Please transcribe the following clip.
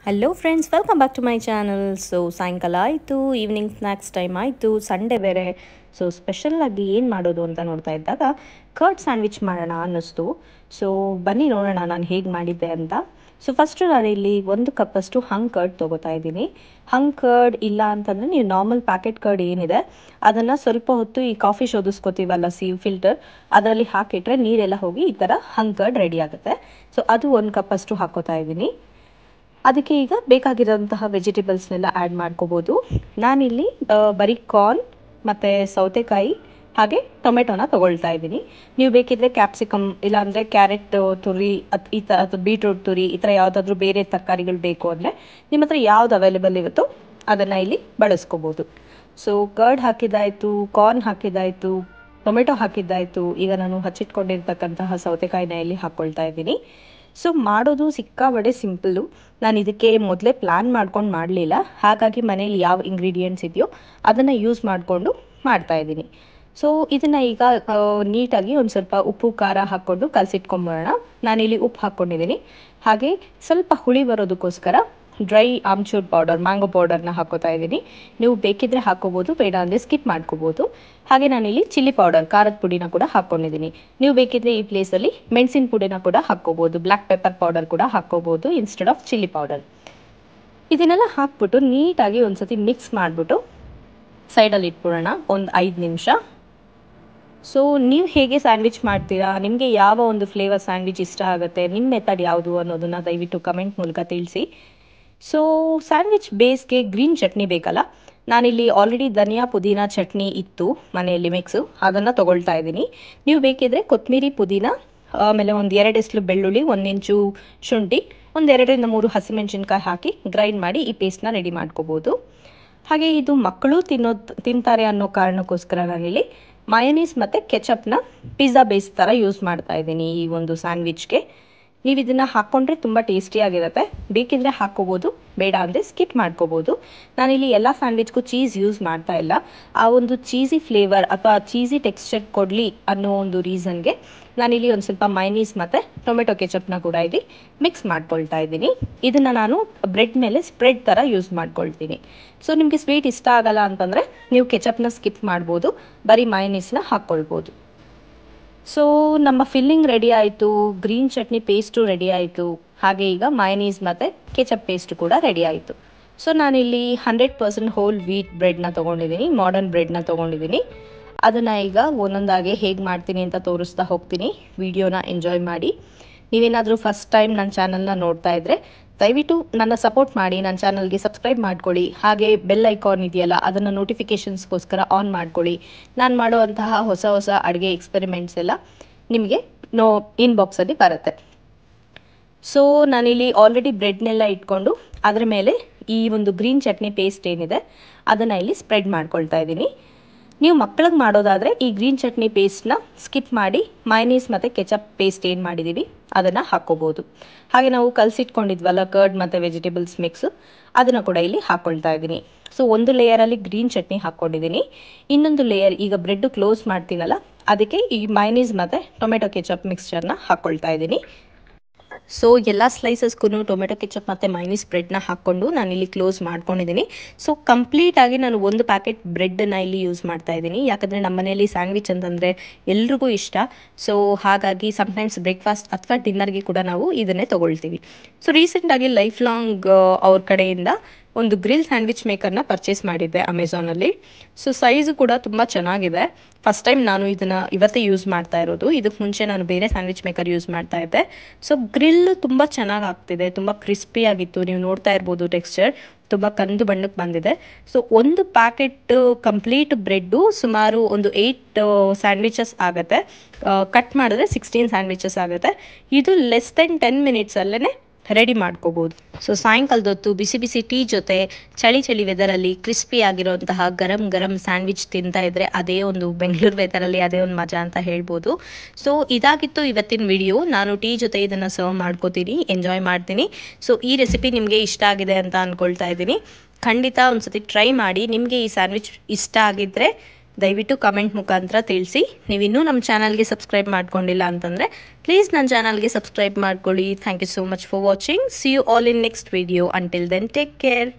Hello friends, welcome back to my channel. So ಸಾಯಂಕಾಲ ಆಯಿತು, evening snacks time ಆಯಿತು, Sunday ಬೇರೆ. ಸೊ ಸ್ಪೆಷಲ್ಲಾಗಿ ಏನು ಮಾಡೋದು ಅಂತ ನೋಡ್ತಾ ಇದ್ದಾಗ ಕರ್ಡ್ ಸ್ಯಾಂಡ್ವಿಚ್ ಮಾಡೋಣ ಅನ್ನಿಸ್ತು. ಸೊ ಬನ್ನಿ ನೋಡೋಣ ನಾನು ಹೇಗೆ ಮಾಡಿದ್ದೆ ಅಂತ. ಸೊ ಫಸ್ಟು ನಾನಿಲ್ಲಿ 1 ಕಪ್ಪಷ್ಟು ಹಂಗ್ ಕರ್ಡ್ ತೊಗೋತಾ ಇದ್ದೀನಿ. ಹಂಗ್ ಕರ್ಡ್ ಇಲ್ಲ ಅಂತಂದರೆ ನೀವು ನಾರ್ಮಲ್ ಪ್ಯಾಕೆಟ್ ಕರ್ಡ್ ಏನಿದೆ ಅದನ್ನು ಸ್ವಲ್ಪ ಹೊತ್ತು ಈ ಕಾಫಿ ಶೋಧಿಸ್ಕೋತೀವಲ್ಲ ಫಿಲ್ಟರ್, ಅದರಲ್ಲಿ ಹಾಕಿಟ್ರೆ ನೀರೆಲ್ಲ ಹೋಗಿ ಈ ಥರ ಹಂಗ್ ಕರ್ಡ್ ರೆಡಿ ಆಗುತ್ತೆ. ಸೊ ಅದು 1 ಕಪ್ಪಷ್ಟು ಹಾಕೋತಾ ಇದ್ದೀನಿ. ಅದಕ್ಕೆ ಈಗ ಬೇಕಾಗಿರೋಂತಹ ವೆಜಿಟೇಬಲ್ಸ್ನೆಲ್ಲ ಆ್ಯಡ್ ಮಾಡ್ಕೋಬೋದು. ನಾನಿಲ್ಲಿ ಬರೀ ಕಾರ್ನ್ ಮತ್ತು ಸೌತೆಕಾಯಿ ಹಾಗೆ ಟೊಮೆಟೊನ ತೊಗೊಳ್ತಾ ಇದ್ದೀನಿ. ನೀವು ಬೇಕಿದ್ದರೆ ಕ್ಯಾಪ್ಸಿಕಮ್ ಇಲ್ಲಾಂದರೆ ಕ್ಯಾರೆಟ್ ತುರಿ ಈ ಥರ ಅಥವಾ ಬೀಟ್ರೂಟ್ ತುರಿ ಈ ಥರ ಯಾವುದಾದ್ರೂ ಬೇರೆ ತರಕಾರಿಗಳು ಬೇಕು ಅಂದರೆ ನಿಮ್ಮ ಹತ್ರ ಯಾವ್ದು ಅವೈಲೇಬಲ್ ಇರುತ್ತೋ ಅದನ್ನು ಇಲ್ಲಿ ಬಳಸ್ಕೋಬೋದು. ಸೊ ಕರ್ಡ್ ಹಾಕಿದ್ದಾಯಿತು, ಕಾರ್ನ್ ಹಾಕಿದ್ದಾಯಿತು, ಟೊಮೆಟೊ ಹಾಕಿದ್ದಾಯಿತು. ಈಗ ನಾನು ಹಚ್ಚಿಟ್ಕೊಂಡಿರ್ತಕ್ಕಂತಹ ಸೌತೆಕಾಯಿನ ಇಲ್ಲಿ ಹಾಕ್ಕೊಳ್ತಾ ಇದ್ದೀನಿ. ಸೊ ಮಾಡೋದು ಸಿಕ್ಕಾಬಡೆ ಸಿಂಪಲ್ಲು. ನಾನು ಇದಕ್ಕೆ ಮೊದಲೇ ಪ್ಲ್ಯಾನ್ ಮಾಡ್ಕೊಂಡು ಮಾಡಲಿಲ್ಲ, ಹಾಗಾಗಿ ಮನೇಲಿ ಯಾವ ಇಂಗ್ರೀಡಿಯೆಂಟ್ಸ್ ಇದೆಯೋ ಅದನ್ನು ಯೂಸ್ ಮಾಡಿಕೊಂಡು ಮಾಡ್ತಾಯಿದ್ದೀನಿ. ಸೊ ಇದನ್ನು ಈಗ ನೀಟಾಗಿ ಒಂದು ಸ್ವಲ್ಪ ಉಪ್ಪು ಖಾರ ಹಾಕ್ಕೊಂಡು ಕಲಸಿಟ್ಕೊಂಬರೋಣ. ನಾನಿಲ್ಲಿ ಉಪ್ಪು ಹಾಕ್ಕೊಂಡಿದ್ದೀನಿ. ಹಾಗೆ ಸ್ವಲ್ಪ ಹುಳಿ ಬರೋದಕ್ಕೋಸ್ಕರ ಡ್ರೈ ಆಮ್ಚೂರ್ ಪೌಡರ್, ಮ್ಯಾಂಗೋ ಪೌಡರ್ನ ಹಾಕೋತಾ ಇದ್ದೀನಿ. ನೀವು ಬೇಕಿದ್ದರೆ ಹಾಕ್ಕೋಬೋದು, ಬೇಡ ಅಂದರೆ ಸ್ಕಿಪ್ ಮಾಡ್ಕೋಬೋದು. ಹಾಗೆ ನಾನಿಲ್ಲಿ ಚಿಲ್ಲಿ ಪೌಡರ್, ಖಾರದ ಪುಡಿನ ಕೂಡ ಹಾಕ್ಕೊಂಡಿದ್ದೀನಿ. ನೀವು ಬೇಕಿದ್ದರೆ ಈ ಪ್ಲೇಸಲ್ಲಿ ಮೆಣಸಿನ ಪುಡಿನ ಕೂಡ ಹಾಕ್ಕೋಬೋದು, ಬ್ಲ್ಯಾಕ್ ಪೆಪ್ಪರ್ ಪೌಡರ್ ಕೂಡ ಹಾಕ್ಕೋಬೋದು ಇನ್ಸ್ಟೆಡ್ ಆಫ್ ಚಿಲ್ಲಿ ಪೌಡರ್. ಇದನ್ನೆಲ್ಲ ಹಾಕ್ಬಿಟ್ಟು ನೀಟಾಗಿ ಒಂದು ಸತಿ ಮಿಕ್ಸ್ ಮಾಡಿಬಿಟ್ಟು ಸೈಡಲ್ಲಿ ಇಟ್ಬಿಡೋಣ ಒಂದು 5 ನಿಮಿಷ. ಸೊ ನೀವು ಹೇಗೆ ಸ್ಯಾಂಡ್ವಿಚ್ ಮಾಡ್ತೀರಾ, ನಿಮಗೆ ಯಾವ ಒಂದು ಫ್ಲೇವರ್ ಸ್ಯಾಂಡ್ವಿಚ್ ಇಷ್ಟ ಆಗುತ್ತೆ, ನಿಮ್ಮ ಮೆಥಡ್ ಯಾವುದು ಅನ್ನೋದನ್ನು ದಯವಿಟ್ಟು ಕಮೆಂಟ್ ಮೂಲಕ ತಿಳಿಸಿ. ಸೊ ಸ್ಯಾಂಡ್ವಿಚ್ ಬೇಸ್ಗೆ ಗ್ರೀನ್ ಚಟ್ನಿ ಬೇಕಲ್ಲ, ನಾನಿಲ್ಲಿ ಆಲ್ರೆಡಿ ಧನಿಯಾ ಪುದೀನ ಚಟ್ನಿ ಇತ್ತು ಮನೆಯಲ್ಲಿ ಮಿಕ್ಸು, ಅದನ್ನು ತೊಗೊಳ್ತಾ ಇದ್ದೀನಿ. ನೀವು ಬೇಕಿದ್ದರೆ ಕೊತ್ತಂಬರಿ ಪುದೀನ, ಆಮೇಲೆ ಒಂದು 2 ಎಸ್ಲು ಬೆಳ್ಳುಳ್ಳಿ, 1 ಇಂಚು ಶುಂಠಿ, ಒಂದು 2ರಿಂದ 3 ಹಸಿಮೆಣಸಿನ್ಕಾಯಿ ಹಾಕಿ ಗ್ರೈಂಡ್ ಮಾಡಿ ಈ ಪೇಸ್ಟ್ನ ರೆಡಿ ಮಾಡ್ಕೋಬೋದು. ಹಾಗೆ ಇದು ಮಕ್ಕಳು ತಿಂತಾರೆ ಅನ್ನೋ ಕಾರಣಕ್ಕೋಸ್ಕರ ನಾನಿಲ್ಲಿ ಮಯೋನೀಸ್ ಮತ್ತು ಕೆಚಪ್ನ ಪಿಜ್ಜಾ ಬೇಸ್ ಥರ ಯೂಸ್ ಮಾಡ್ತಾ ಇದ್ದೀನಿ ಈ ಒಂದು ಸ್ಯಾಂಡ್ವಿಚ್ಗೆ. ನೀವು ಇದನ್ನು ಹಾಕ್ಕೊಂಡ್ರೆ ತುಂಬ ಟೇಸ್ಟಿಯಾಗಿರುತ್ತೆ. ಬೇಕಿದ್ದರೆ ಹಾಕ್ಕೋಬೋದು, ಬೇಡ ಅಂದರೆ ಸ್ಕಿಪ್ ಮಾಡ್ಕೋಬೋದು. ನಾನಿಲ್ಲಿ ಎಲ್ಲ ಸ್ಯಾಂಡ್ವಿಚ್ಗೂ ಚೀಸ್ ಯೂಸ್ ಮಾಡ್ತಾ ಇಲ್ಲ. ಆ ಒಂದು ಚೀಸಿ ಫ್ಲೇವರ್ ಅಥವಾ ಚೀಸಿ ಟೆಕ್ಸ್ಚರ್ ಕೊಡಲಿ ಅನ್ನೋ ಒಂದು ರೀಸನ್ಗೆ ನಾನಿಲ್ಲಿ ಒಂದು ಸ್ವಲ್ಪ ಮೈನೀಸ್ ಮತ್ತು ಟೊಮೆಟೊ ಕೆಚಪ್ನ ಕೂಡ ಇಲ್ಲಿ ಮಿಕ್ಸ್ ಮಾಡ್ಕೊಳ್ತಾ ಇದ್ದೀನಿ. ಇದನ್ನು ನಾನು ಬ್ರೆಡ್ ಮೇಲೆ ಸ್ಪ್ರೆಡ್ ಥರ ಯೂಸ್ ಮಾಡ್ಕೊಳ್ತೀನಿ. ಸೊ ನಿಮಗೆ ಸ್ವೀಟ್ ಇಷ್ಟ ಆಗಲ್ಲ ಅಂತಂದರೆ ನೀವು ಕೆಚಪ್ನ ಸ್ಕಿಪ್ ಮಾಡ್ಬೋದು, ಬರೀ ಮೈನೀಸ್ನ ಹಾಕ್ಕೊಳ್ಬೋದು. ಸೊ ನಮ್ಮ ಫಿಲ್ಲಿಂಗ್ ರೆಡಿ ಆಯಿತು, ಗ್ರೀನ್ ಚಟ್ನಿ ಪೇಸ್ಟು ರೆಡಿ ಆಯಿತು, ಹಾಗೆ ಈಗ ಮಯೋನೀಸ್ ಮತ್ತು ಕೆಚಪ್ ಪೇಸ್ಟ್ ಕೂಡ ರೆಡಿ ಆಯಿತು. ಸೊ ನಾನಿಲ್ಲಿ 100% ಹೋಲ್ ವೀಟ್ ಬ್ರೆಡ್ನ ತೊಗೊಂಡಿದ್ದೀನಿ, ಮಾಡರ್ನ್ ಬ್ರೆಡ್ನ ತೊಗೊಂಡಿದ್ದೀನಿ. ಅದನ್ನು ಈಗ ಒಂದೊಂದಾಗಿ ಹೇಗೆ ಮಾಡ್ತೀನಿ ಅಂತ ತೋರಿಸ್ತಾ ಹೋಗ್ತೀನಿ. ವಿಡಿಯೋನ ಎಂಜಾಯ್ ಮಾಡಿ. ನೀವೇನಾದರೂ ಫಸ್ಟ್ ಟೈಮ್ ನನ್ನ ಚಾನಲ್ನ ನೋಡ್ತಾ ಇದ್ದರೆ ದಯವಿಟ್ಟು ನನ್ನ ಸಪೋರ್ಟ್ ಮಾಡಿ, ನನ್ನ ಚಾನಲ್ಗೆ ಸಬ್ಸ್ಕ್ರೈಬ್ ಮಾಡ್ಕೊಳ್ಳಿ. ಹಾಗೆ ಬೆಲ್ ಐಕಾನ್ ಇದೆಯಲ್ಲ ಅದನ್ನು ನೋಟಿಫಿಕೇಷನ್ಸ್ಗೋಸ್ಕರ ಆನ್ ಮಾಡ್ಕೊಳ್ಳಿ. ನಾನು ಮಾಡುವಂತಹ ಹೊಸ ಹೊಸ ಅಡುಗೆ ಎಕ್ಸ್ಪೆರಿಮೆಂಟ್ಸ್ ಎಲ್ಲ ನಿಮಗೆ ಇನ್ಬಾಕ್ಸಲ್ಲಿ ಬರುತ್ತೆ. ಸೊ ನಾನಿಲ್ಲಿ ಆಲ್ರೆಡಿ ಬ್ರೆಡ್ನೆಲ್ಲ ಇಟ್ಕೊಂಡು ಅದರ ಮೇಲೆ ಈ ಒಂದು ಗ್ರೀನ್ ಚಟ್ನಿ ಪೇಸ್ಟ್ ಏನಿದೆ ಅದನ್ನು ಇಲ್ಲಿ ಸ್ಪ್ರೆಡ್ ಮಾಡ್ಕೊಳ್ತಾ ಇದ್ದೀನಿ. ನೀವು ಮಕ್ಕಳಿಗೆ ಮಾಡೋದಾದರೆ ಈ ಗ್ರೀನ್ ಚಟ್ನಿ ಪೇಸ್ಟ್ನ ಸ್ಕಿಪ್ ಮಾಡಿ ಮೈನೀಸ್ ಮತ್ತು ಕೆಚಪ್ ಪೇಸ್ಟ್ ಏನು ಮಾಡಿದ್ದೀವಿ ಅದನ್ನು ಹಾಕ್ಕೋಬೋದು. ಹಾಗೆ ನಾವು ಕಲಸಿಟ್ಕೊಂಡಿದ್ವಲ್ಲ ಕರ್ಡ್ ಮತ್ತು ವೆಜಿಟೇಬಲ್ಸ್ ಮಿಕ್ಸು, ಅದನ್ನು ಕೂಡ ಇಲ್ಲಿ ಹಾಕ್ಕೊಳ್ತಾ ಇದ್ದೀನಿ. ಸೊ ಒಂದು ಲೇಯರಲ್ಲಿ ಗ್ರೀನ್ ಚಟ್ನಿ ಹಾಕ್ಕೊಂಡಿದ್ದೀನಿ, ಇನ್ನೊಂದು ಲೇಯರ್ ಈಗ ಬ್ರೆಡ್ ಕ್ಲೋಸ್ ಮಾಡ್ತೀನಲ್ಲ ಅದಕ್ಕೆ ಈ ಮೈನೀಸ್ ಮತ್ತು ಟೊಮೆಟೊ ಕೆಚಪ್ ಮಿಕ್ಸ್ಚರ್ನ ಹಾಕ್ಕೊಳ್ತಾ ಇದ್ದೀನಿ. ಸೊ ಎಲ್ಲ ಸ್ಲೈಸಸ್ಗೂ ಟೊಮೆಟೊ ಕೆಚಪ್ ಮತ್ತು ಮೈನೀಸ್ ಬ್ರೆಡ್ನ ಹಾಕ್ಕೊಂಡು ನಾನಿಲ್ಲಿ ಕ್ಲೋಸ್ ಮಾಡ್ಕೊಂಡಿದ್ದೀನಿ. ಸೊ ಕಂಪ್ಲೀಟಾಗಿ ನಾನು ಒಂದು ಪ್ಯಾಕೆಟ್ ಬ್ರೆಡ್ಡನ್ನು ಇಲ್ಲಿ ಯೂಸ್ ಮಾಡ್ತಾ ಇದ್ದೀನಿ, ಯಾಕಂದರೆ ನಮ್ಮ ಮನೆಯಲ್ಲಿ ಸ್ಯಾಂಡ್ವಿಚ್ ಅಂತಂದರೆ ಎಲ್ರಿಗೂ ಇಷ್ಟ. ಸೊ ಹಾಗಾಗಿ ಸಮ್ಟೈಮ್ಸ್ ಬ್ರೇಕ್ಫಾಸ್ಟ್ ಅಥವಾ ಡಿನ್ನರ್ಗೆ ಕೂಡ ನಾವು ಇದನ್ನೇ ತೊಗೊಳ್ತೀವಿ. ಸೊ ರೀಸೆಂಟಾಗಿ ಲೈಫ್ ಲಾಂಗ್ ಅವ್ರ ಕಡೆಯಿಂದ ಒಂದು ಗ್ರಿಲ್ ಸ್ಯಾಂಡ್ವಿಚ್ ಮೇಕರ್ನ ಪರ್ಚೇಸ್ ಮಾಡಿದ್ದೆ ಅಮೆಝಾನಲ್ಲಿ. ಸೊ ಸೈಜು ಕೂಡ ತುಂಬ ಚೆನ್ನಾಗಿದೆ. ಫಸ್ಟ್ ಟೈಮ್ ನಾನು ಇದನ್ನು ಇವತ್ತೇ ಯೂಸ್ ಮಾಡ್ತಾ ಇರೋದು. ಇದಕ್ಕೆ ಮುಂಚೆ ನಾನು ಬೇರೆ ಸ್ಯಾಂಡ್ವಿಚ್ ಮೇಕರ್ ಯೂಸ್ ಮಾಡ್ತಾ ಇದ್ದೆ. ಸೊ ಗ್ರಿಲ್ ತುಂಬ ಚೆನ್ನಾಗಿ ಆಗ್ತಿದೆ, ತುಂಬ ಕ್ರಿಸ್ಪಿಯಾಗಿತ್ತು. ನೀವು ನೋಡ್ತಾ ಇರ್ಬೋದು ಟೆಕ್ಸ್ಚರ್ ತುಂಬ ಕಂದು ಬಣ್ಣಕ್ಕೆ ಬಂದಿದೆ. ಸೊ ಒಂದು ಪ್ಯಾಕೆಟ್ ಕಂಪ್ಲೀಟ್ ಬ್ರೆಡ್ಡು ಸುಮಾರು ಒಂದು 8 ಸ್ಯಾಂಡ್ವಿಚಸ್ ಆಗುತ್ತೆ. ಕಟ್ ಮಾಡಿದ್ರೆ 16 ಸ್ಯಾಂಡ್ವಿಚಸ್ ಆಗುತ್ತೆ. ಇದು ಲೆಸ್ ದೆನ್ 10 ಮಿನಿಟ್ಸಲ್ಲೇ ರೆಡಿ ಮಾಡ್ಕೋಬೋದು. ಸೊ ಸಾಯಂಕಾಲದ ಹೊತ್ತು ಬಿಸಿ ಬಿಸಿ ಟೀ ಜೊತೆ ಚಳಿ ಚಳಿ ವೆದರಲ್ಲಿ ಕ್ರಿಸ್ಪಿ ಆಗಿರೋಂತಹ ಗರಂ ಗರಂ ಸ್ಯಾಂಡ್ವಿಚ್ ತಿಂತಾ ಇದ್ದರೆ ಅದೇ ಒಂದು ಬೆಂಗಳೂರು ವೆದರಲ್ಲಿ ಅದೇ ಒಂದು ಮಜಾ ಅಂತ ಹೇಳ್ಬೋದು. ಸೊ ಇದಾಗಿತ್ತು ಇವತ್ತಿನ ವಿಡಿಯೋ. ನಾನು ಟೀ ಜೊತೆ ಇದನ್ನು ಸರ್ವ್ ಮಾಡ್ಕೋತೀನಿ, ಎಂಜಾಯ್ ಮಾಡ್ತೀನಿ. ಸೊ ಈ ರೆಸಿಪಿ ನಿಮಗೆ ಇಷ್ಟ ಆಗಿದೆ ಅಂತ ಅಂದ್ಕೊಳ್ತಾ ಇದ್ದೀನಿ. ಖಂಡಿತ ಒಂದು ಸತಿ ಟ್ರೈ ಮಾಡಿ. ನಿಮಗೆ ಈ ಸ್ಯಾಂಡ್ವಿಚ್ ಇಷ್ಟ ಆಗಿದ್ದರೆ ದಯವಿಟ್ಟು ಕಮೆಂಟ್ ಮುಖಾಂತರ ತಿಳಿಸಿ. ನೀವಿನ್ನೂ ನಮ್ಮ ಚಾನಲ್ಗೆ ಸಬ್ಸ್ಕ್ರೈಬ್ ಮಾಡ್ಕೊಂಡಿಲ್ಲ ಅಂತಂದರೆ ಪ್ಲೀಸ್ ನನ್ನ ಚಾನಲ್ಗೆ ಸಬ್ಸ್ಕ್ರೈಬ್ ಮಾಡ್ಕೊಳ್ಳಿ. Thank you so much for watching. See you all in next video. Until then take care.